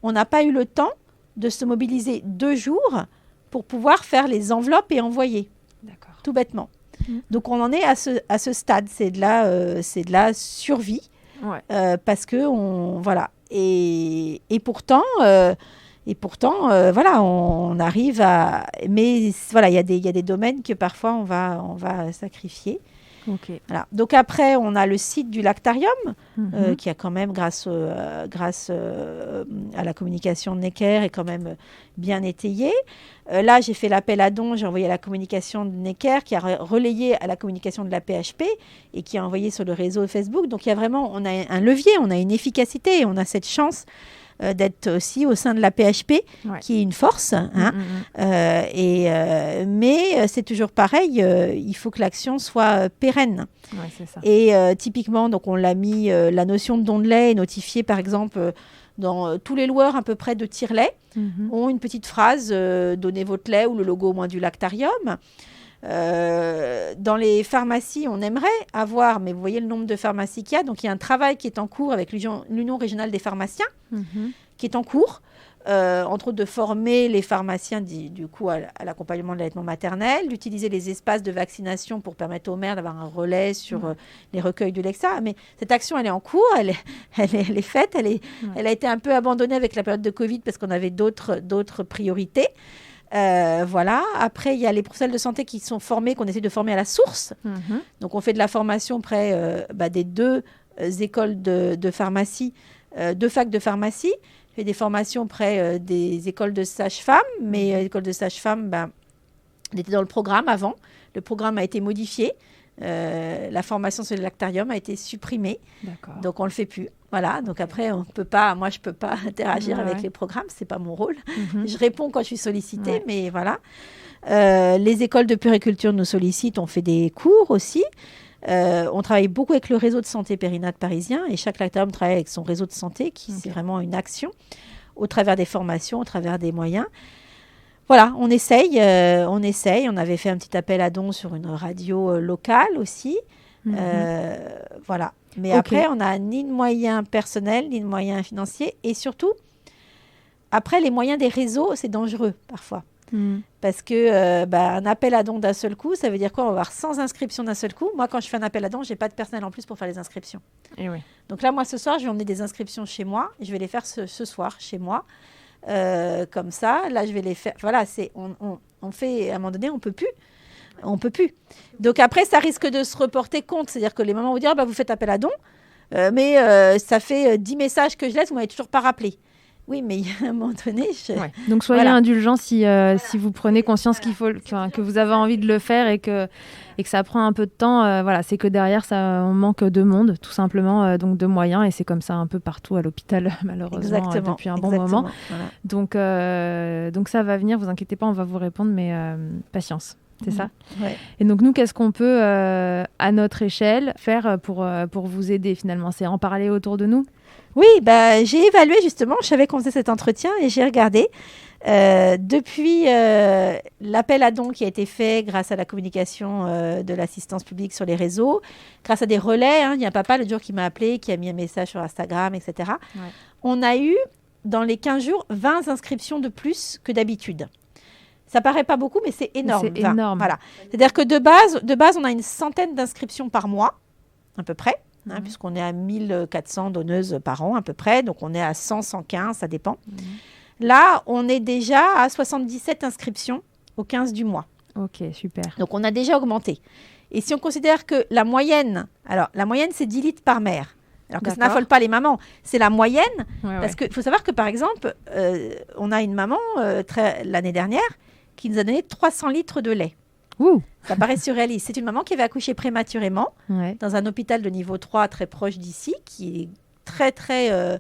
on n'a pas eu le temps de se mobiliser 2 jours pour pouvoir faire les enveloppes et envoyer. D'accord. Tout bêtement. Donc, on en est à ce stade. C'est de la survie. Ouais. Parce que, voilà. Et pourtant, voilà, on arrive à... Mais voilà, il y a des domaines que parfois on va sacrifier. Okay. Voilà. Donc après, on a le site du Lactarium, qui a quand même, grâce à la communication de Necker, est quand même bien étayé. Là, j'ai fait l'appel à dons, j'ai envoyé à la communication de Necker, qui a relayé à la communication de la PHP et qui a envoyé sur le réseau Facebook. Donc, il y a vraiment, on a un levier, on a une efficacité et on a cette chance d'être aussi au sein de la PHP, qui est une force. Mais c'est toujours pareil, il faut que l'action soit pérenne. Ouais, c'est ça. Et typiquement, donc on l'a mis, la notion de don de lait est notifiée, par exemple, dans tous les loueurs à peu près de tire-lait, ont une petite phrase, donnez votre lait, ou le logo au moins du Lactarium. Dans les pharmacies, on aimerait avoir, mais vous voyez le nombre de pharmacies qu'il y a. Donc, il y a un travail qui est en cours avec l'Union régionale des pharmaciens, qui est en cours, entre autres de former les pharmaciens du coup à l'accompagnement de l'allaitement maternel, d'utiliser les espaces de vaccination pour permettre aux mères d'avoir un relais sur les recueils de Lexa. Mais cette action, elle est en cours, elle est faite, elle a été un peu abandonnée avec la période de Covid parce qu'on avait d'autres priorités. Voilà. Après, il y a les professionnels de santé qui sont formés, qu'on essaie de former à la source. Donc, on fait de la formation auprès des 2 écoles de pharmacie, 2 facs de pharmacie. Je fais des formations auprès des écoles de sages-femmes, mais l'école de sages-femmes, elle était dans le programme avant. Le programme a été modifié. La formation sur le Lactarium a été supprimée. D'accord. Donc, on ne le fait plus. Voilà, donc après, je ne peux pas interagir avec les programmes, ce n'est pas mon rôle. Je réponds quand je suis sollicitée, mais voilà. Les écoles de puériculture nous sollicitent, on fait des cours aussi. On travaille beaucoup avec le réseau de santé périnate parisien, et chaque Lactarium travaille avec son réseau de santé, c'est vraiment une action, au travers des formations, au travers des moyens. Voilà, on essaye. On avait fait un petit appel à dons sur une radio locale aussi. Voilà. Mais après, on n'a ni de moyens personnels, ni de moyens financiers. Et surtout, après, les moyens des réseaux, c'est dangereux parfois. Parce que un appel à dons d'un seul coup, ça veut dire quoi? On va avoir 100 inscriptions d'un seul coup. Moi, quand je fais un appel à dons, je n'ai pas de personnel en plus pour faire les inscriptions. Et oui. Donc là, moi, ce soir, je vais emmener des inscriptions chez moi. Je vais les faire ce soir chez moi. Comme ça, là, je vais les faire. Voilà, on fait, à un moment donné, on ne peut plus. On peut plus. Donc après, ça risque de se reporter contre. C'est-à-dire que les mamans vont dire, vous faites appel à don, mais ça fait 10 messages que je laisse, vous m'avez toujours pas rappelé. Oui, mais il y a un moment donné... Donc soyez indulgents si vous prenez conscience que vous avez envie de le faire et que ça prend un peu de temps. C'est que derrière, on manque de monde, tout simplement, donc de moyens. Et c'est comme ça un peu partout à l'hôpital, malheureusement, depuis un bon moment. Voilà. Donc ça va venir, vous inquiétez pas, on va vous répondre, mais patience. C'est ça. Ouais. Et donc, nous, qu'est-ce qu'on peut, à notre échelle, faire pour vous aider, finalement? C'est en parler autour de nous? Oui, j'ai évalué, justement. Je savais qu'on faisait cet entretien et j'ai regardé. Depuis l'appel à dons qui a été fait grâce à la communication de l'assistance publique sur les réseaux, grâce à des relais, il y a un papa l'autre jour qui m'a appelé, qui a mis un message sur Instagram, etc. Ouais. On a eu, dans les 15 jours, 20 inscriptions de plus que d'habitude. Ça paraît pas beaucoup, mais c'est énorme. C'est énorme. Voilà. C'est-à-dire que de base, on a une centaine d'inscriptions par mois, à peu près, puisqu'on est à 1400 donneuses par an, à peu près. Donc, on est à 100, 115, ça dépend. Là, on est déjà à 77 inscriptions au 15 du mois. Ok, super. Donc, on a déjà augmenté. Et si on considère que la moyenne, c'est 10 litres par mère. Alors que ça n'affole pas les mamans, c'est la moyenne. Parce qu'il faut savoir que, par exemple, on a une maman l'année dernière qui nous a donné 300 litres de lait. Ouh. Ça paraît surréaliste. C'est une maman qui avait accouché prématurément dans un hôpital de niveau 3 très proche d'ici, qui est très, très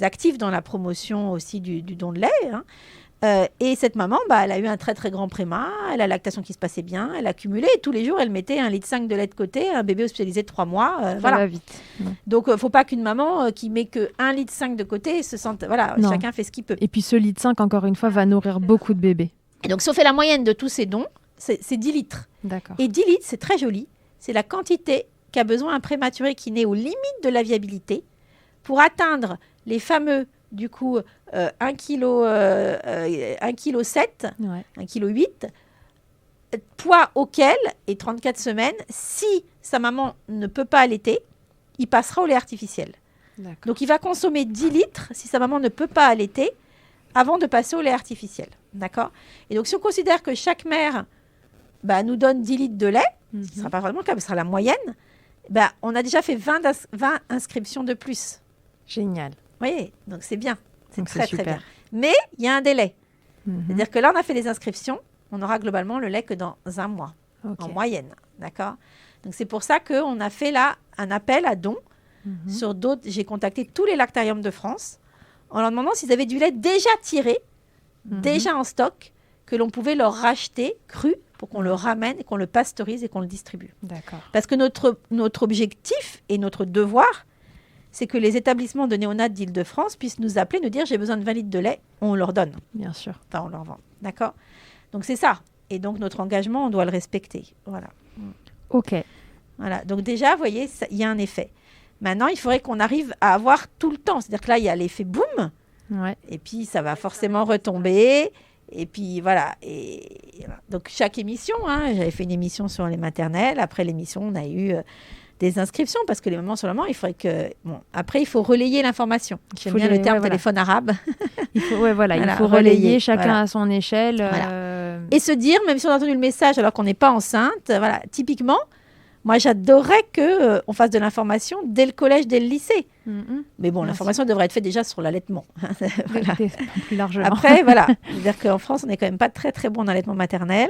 actif dans la promotion aussi du don de lait. Et cette maman, elle a eu un très, très grand préma. Elle a la lactation qui se passait bien. Elle a cumulé. Et tous les jours, elle mettait 1,5 litre de lait de côté. Un bébé hospitalisé de 3 mois. Ça va vite. Donc, il ne faut pas qu'une maman qui met que 1,5 litre de côté se sente... Voilà, chacun fait ce qu'il peut. Et puis, ce 1,5 litre, encore une fois, va nourrir beaucoup de bébés. Et donc, si on fait la moyenne de tous ces dons, c'est 10 litres. D'accord. Et 10 litres, c'est très joli. C'est la quantité qu'a besoin un prématuré qui naît aux limites de la viabilité pour atteindre les fameux, du coup, 1,7 kg, 1,8 kg, poids auquel, et 34 semaines, si sa maman ne peut pas allaiter, il passera au lait artificiel. D'accord. Donc, il va consommer 10 litres si sa maman ne peut pas allaiter avant de passer au lait artificiel. D'accord ? Et donc, si on considère que chaque mère nous donne 10 litres de lait, ce ne sera pas vraiment le cas, mais ce sera la moyenne, on a déjà fait 20 inscriptions de plus. Génial. Vous voyez ? Donc, c'est bien. C'est très, super. très bien. Mais il y a un délai. C'est-à-dire que là, on a fait les inscriptions, on aura globalement le lait que dans un mois, en moyenne. D'accord ? Donc, c'est pour ça qu'on a fait là un appel à dons sur d'autres. J'ai contacté tous les lactariums de France en leur demandant s'ils avaient du lait déjà tiré, déjà en stock, que l'on pouvait leur racheter cru pour qu'on le ramène et qu'on le pasteurise et qu'on le distribue. D'accord. Parce que notre objectif et notre devoir, c'est que les établissements de néonat d'Île-de-France puissent nous appeler, nous dire « j'ai besoin de 20 litres de lait », on leur donne. Bien sûr. Enfin, on leur vend. D'accord ? Donc, c'est ça. Et donc, notre engagement, on doit le respecter. Voilà. OK. Voilà. Donc, déjà, vous voyez, il y a un effet. Maintenant, il faudrait qu'on arrive à avoir tout le temps. C'est-à-dire que là, il y a l'effet boum. Ouais. Et puis, ça va forcément retomber. Et puis, voilà. Et donc, chaque émission, j'avais fait une émission sur les maternelles. Après l'émission, on a eu des inscriptions parce que les mamans sur la maman, il faudrait que... Bon, après, il faut relayer l'information. J'aime bien le terme téléphone arabe. Il faut relayer chacun à son échelle. Et se dire, même si on a entendu le message alors qu'on n'est pas enceinte, typiquement... Moi, j'adorerais qu'on fasse de l'information dès le collège, dès le lycée. Mais bon, l'information devrait être faite déjà sur l'allaitement. Plus largement. Après, voilà. C'est-à-dire qu'en France, on n'est quand même pas très, très bon en allaitement maternel.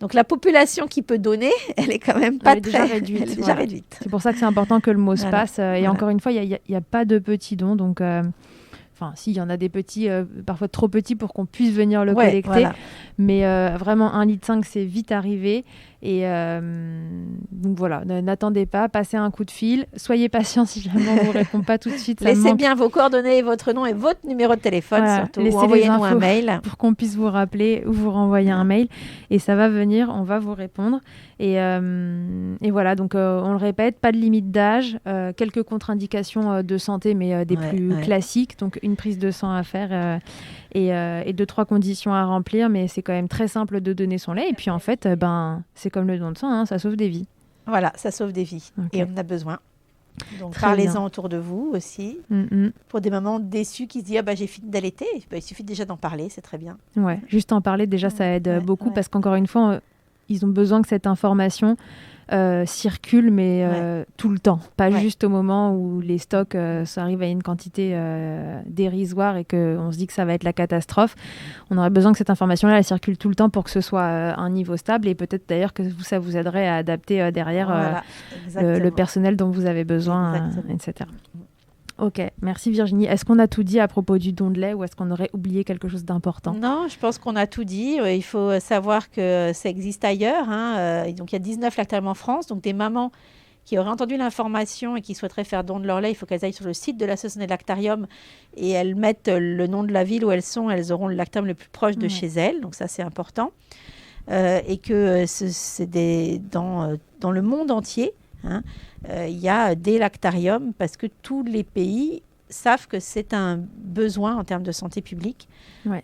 Donc, la population qui peut donner, elle est quand même pas très réduite. Elle est déjà réduite. C'est pour ça que c'est important que le mot se passe. Et encore une fois, il n'y a pas de petits dons. Donc, enfin, si, il y en a des petits, parfois trop petits pour qu'on puisse venir le collecter. Voilà. Mais vraiment, 1,5 litre, c'est vite arrivé. Et donc voilà, n'attendez pas, passez un coup de fil. Soyez patient si jamais on ne vous répond pas tout de suite. Laissez bien vos coordonnées, votre nom et votre numéro de téléphone surtout. Ou envoyez-nous un mail. Pour qu'on puisse vous rappeler ou vous renvoyer un mail. Et ça va venir, on va vous répondre. Et voilà, donc on le répète, pas de limite d'âge, quelques contre-indications de santé, mais des plus classiques. Donc une prise de sang à faire et 2-3 conditions à remplir. Mais c'est quand même très simple de donner son lait. Et puis en fait, c'est comme le don de sang, ça sauve des vies. Voilà, ça sauve des vies. Okay. Et on en a besoin. Donc parlez-en autour de vous aussi. Pour des mamans déçues qui se disent j'ai fini d'allaiter, il suffit déjà d'en parler, c'est très bien. Ouais, juste en parler déjà ça aide beaucoup parce qu'encore une fois ils ont besoin que cette information circule, mais tout le temps, pas juste au moment où les stocks ça arrive à une quantité dérisoire et qu'on se dit que ça va être la catastrophe. On aurait besoin que cette information-là elle circule tout le temps pour que ce soit un niveau stable, et peut-être d'ailleurs que ça vous aiderait à adapter derrière le personnel dont vous avez besoin, etc. Ok, merci Virginie. Est-ce qu'on a tout dit à propos du don de lait ou est-ce qu'on aurait oublié quelque chose d'important ? Non, je pense qu'on a tout dit. Il faut savoir que ça existe ailleurs. Donc, il y a 19 lactariums en France. Donc, des mamans qui auraient entendu l'information et qui souhaiteraient faire don de leur lait, il faut qu'elles aillent sur le site de l'association des lactariums et elles mettent le nom de la ville où elles sont. Elles auront le lactarium le plus proche de chez elles. Donc, ça, c'est important. Et que dans le monde entier, il y a des lactariums parce que tous les pays savent que c'est un besoin en termes de santé publique,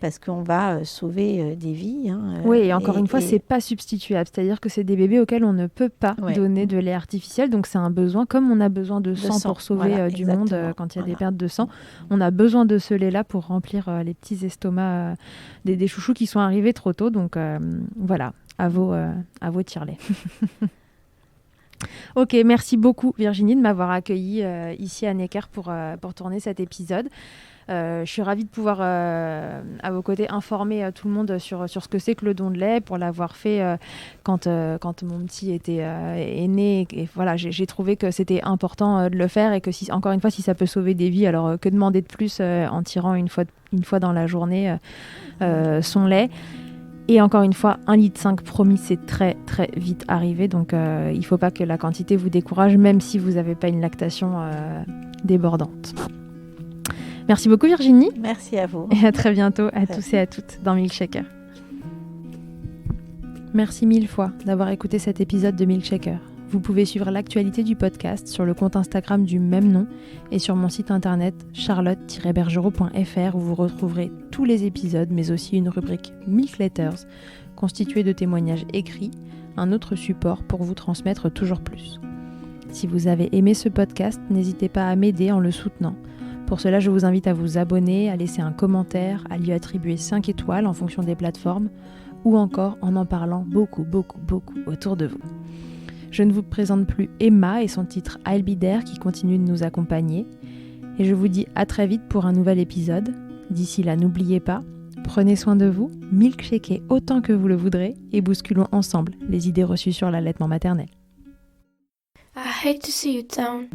parce qu'on va sauver des vies. Oui, et encore une fois, c'est pas substituable. C'est-à-dire que c'est des bébés auxquels on ne peut pas donner de lait artificiel. Donc, c'est un besoin, comme on a besoin de sang pour sauver du monde quand il y a des pertes de sang. On a besoin de ce lait-là pour remplir les petits estomacs des chouchous qui sont arrivés trop tôt. Donc, voilà, à vos tire-lait. Ok, merci beaucoup Virginie de m'avoir accueillie ici à Necker pour tourner cet épisode. Je suis ravie de pouvoir, à vos côtés, informer tout le monde sur ce que c'est que le don de lait, pour l'avoir fait quand mon petit est né. Et voilà, j'ai trouvé que c'était important de le faire, et que, encore une fois, si ça peut sauver des vies, alors que demander de plus en tirant une fois dans la journée son lait. Et encore une fois, 1,5 litre promis, c'est très très vite arrivé. Donc il ne faut pas que la quantité vous décourage, même si vous n'avez pas une lactation débordante. Merci beaucoup Virginie. Merci à vous. Et à très bientôt à tous et à toutes dans Milkshaker. Merci 1000 fois d'avoir écouté cet épisode de Milkshaker. Vous pouvez suivre l'actualité du podcast sur le compte Instagram du même nom et sur mon site internet charlotte-bergerot.fr, où vous retrouverez tous les épisodes, mais aussi une rubrique Milk Letters constituée de témoignages écrits, un autre support pour vous transmettre toujours plus. Si vous avez aimé ce podcast, n'hésitez pas à m'aider en le soutenant. Pour cela, je vous invite à vous abonner, à laisser un commentaire, à lui attribuer 5 étoiles en fonction des plateformes, ou encore en parlant beaucoup autour de vous. Je ne vous présente plus Emma et son titre I'll Be There qui continue de nous accompagner. Et je vous dis à très vite pour un nouvel épisode. D'ici là, n'oubliez pas, prenez soin de vous, milkshakez autant que vous le voudrez et bousculons ensemble les idées reçues sur l'allaitement maternel. I hate to see you down.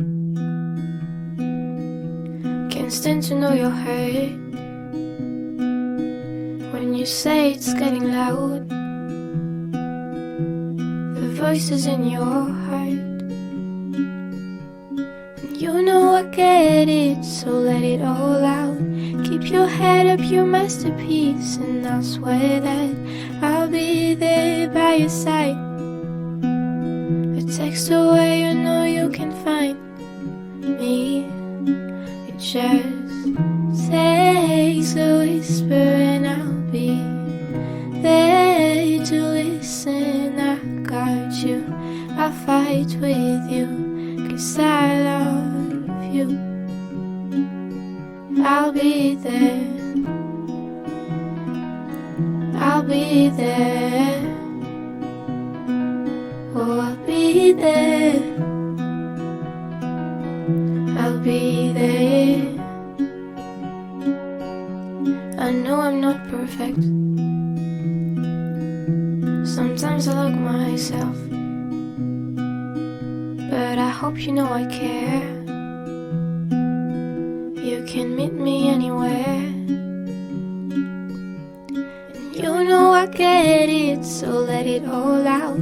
Can't stand to know you're hurt. When you say it's getting loud, voices in your heart, and you know I get it, so let it all out. Keep your head up, your masterpiece, and I'll swear that I'll be there by your side. A text away, you know you can find me. It just takes a whisper and I'll be there to listen. I got you, I'll fight with you, 'cause I love you. I'll be there, I'll be there, oh I'll be there, I'll be there. I know I'm not perfect, sometimes I look myself, but I hope you know I care. You can meet me anywhere, and you know I get it, so let it all out.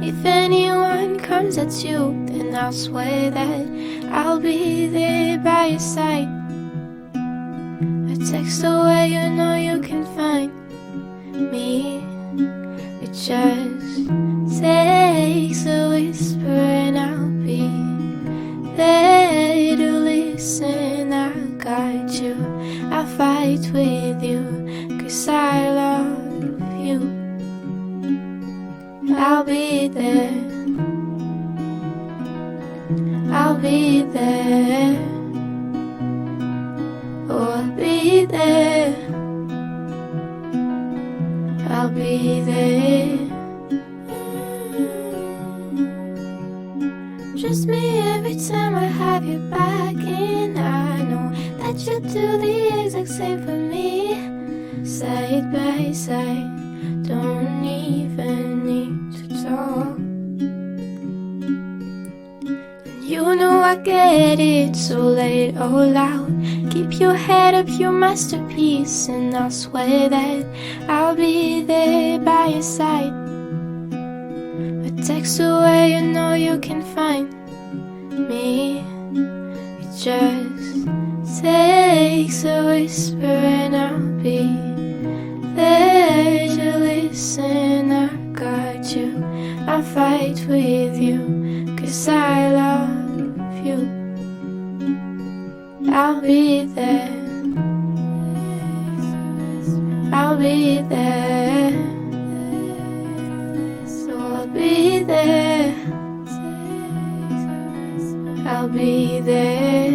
If anyone comes at you, then I'll swear that I'll be there by your side. A text away, you know you can find me. It just takes a whisper and I'll be there to listen. I got you, I'll fight with you, 'cause I love you. I'll be there, I'll be there, oh I'll be there, I'll be there. should do the exact same for me. Side by side, don't even need to talk. You know I get it, so let it all out. Keep your head up, your masterpiece, and I'll swear that I'll be there by your side. A text away, you know you can find me. It just takes a whisper and I'll be there to listen. I got you, I fight with you, 'cause I love you. I'll be there, I'll be there, so I'll be there, I'll be there.